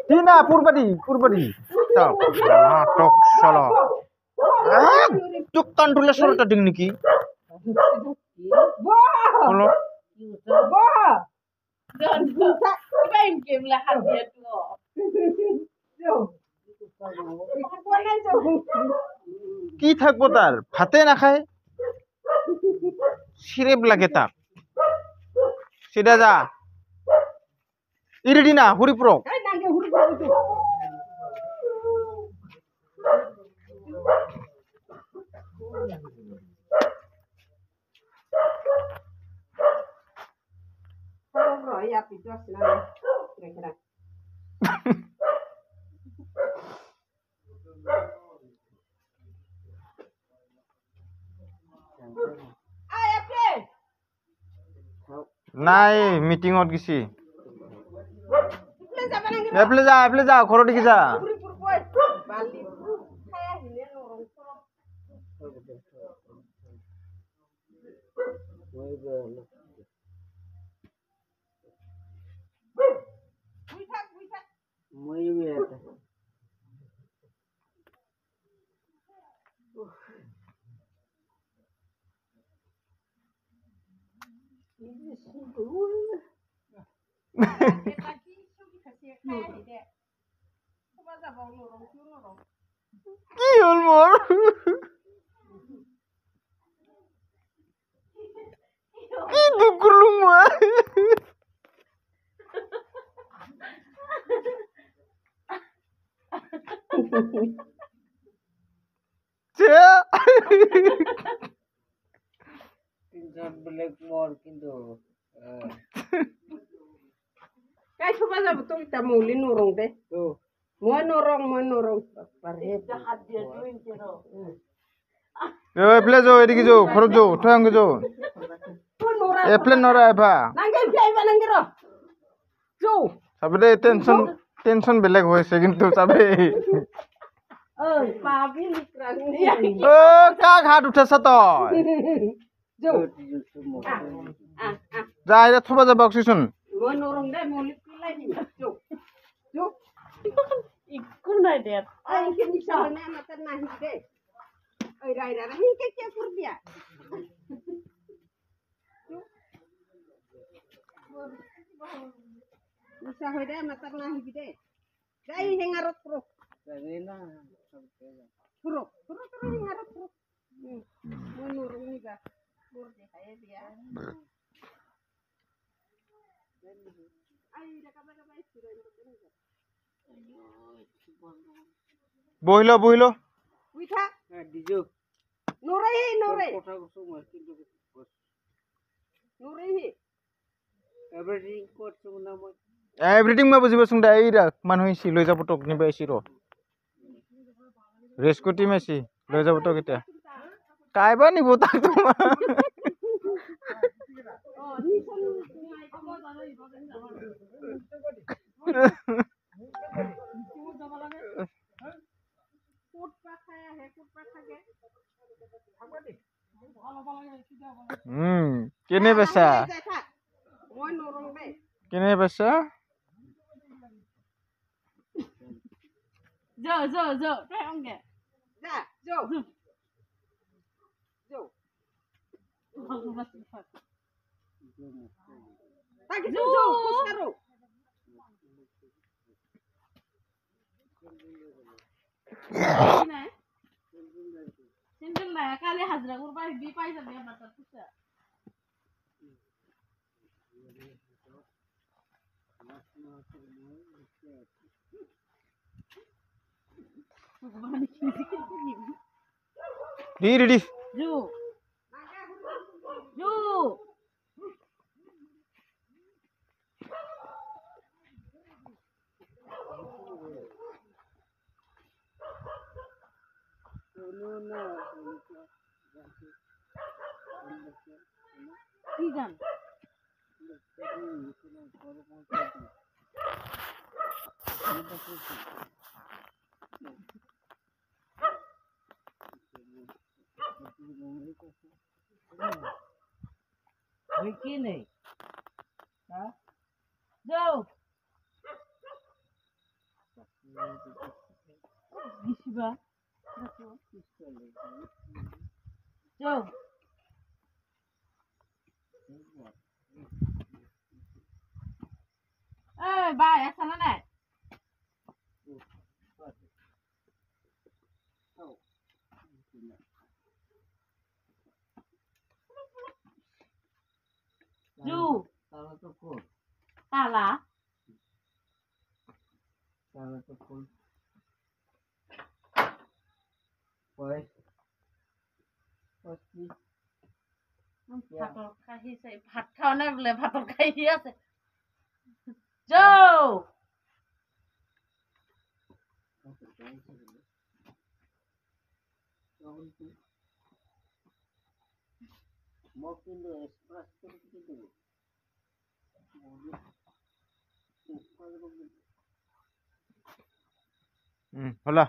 Tina Purbadi. Tok solo. Tuk kan dulu surat tadi niki. Halo. কি থাকবো তার ভাতে না খায় সিরেপ লাগে তাক সেটা যা ইরেডি না হরিপ্র নাই মিটিংত গেছি এফলে যা ঘর দিকে যা কি হল মোর কি দুঃখ করলুম মই ব্ল্যাক মোর কিন্তু Cái số bao giờ tôi chả mù lên nổ rồng đấy. Mỗi nổ rồng. Bà hết. এফলে যাও এদিকে যাও ঘর যাও ঠয়াঙ্গে যাও এফলে নরা এফা Nangge play ba nangge ro. Jo. সাবরে টেনশন বেলেগ হয়েছে কিন্তু সাবে Pabi likrang. ও কাক হাত উঠাছ তই Jo. যা এটা থবা যাব oxygen Mỗi nổ rồng đấy mù lên play đi. Jo. ইকুন নাই দে Ai cái đi sao nè mà tên này đấy. Ơi đây là hình cái kur dia. Bisa hoy deh matar nahi bide. Dai hengarot pro. না Pro hengarot pro. Menurun ni ga. Mur de kaya dia. Ai dah kabar istiro ini. বহিল Witha. দিজো Norai. কথা কসু মই কিন্তু Norai. Everything করছো না মই everything মই বুঝিব সুং দা এইরা মানুহ সি লৈ যাব টক নিবা এসি র রেস্কিউ টিম এসি লৈ যাব টক এটা কাইবা নিব তাক তোমার কেনে বেচা কেনে বেচা Jo. Đây ông kìa. Dạ, Jo. Tak itu Jo, kuskaro. Simple lah, kali hazra kurban bi paisa dia batat pusa. Ready Jo. কি গান কি নেই Jo. Gisiba. Joe. Bye, asal na. Ju. তাহলে তো ফুল Tala. তাহলে তো ফুল পরে কি ভাতৰ খাইছে ভাত খাও নাই বোলে ভাতৰ খাই আছে Joe. মোক কিন্তু এক্সপ্ৰেস কৰে কি দেবে হলা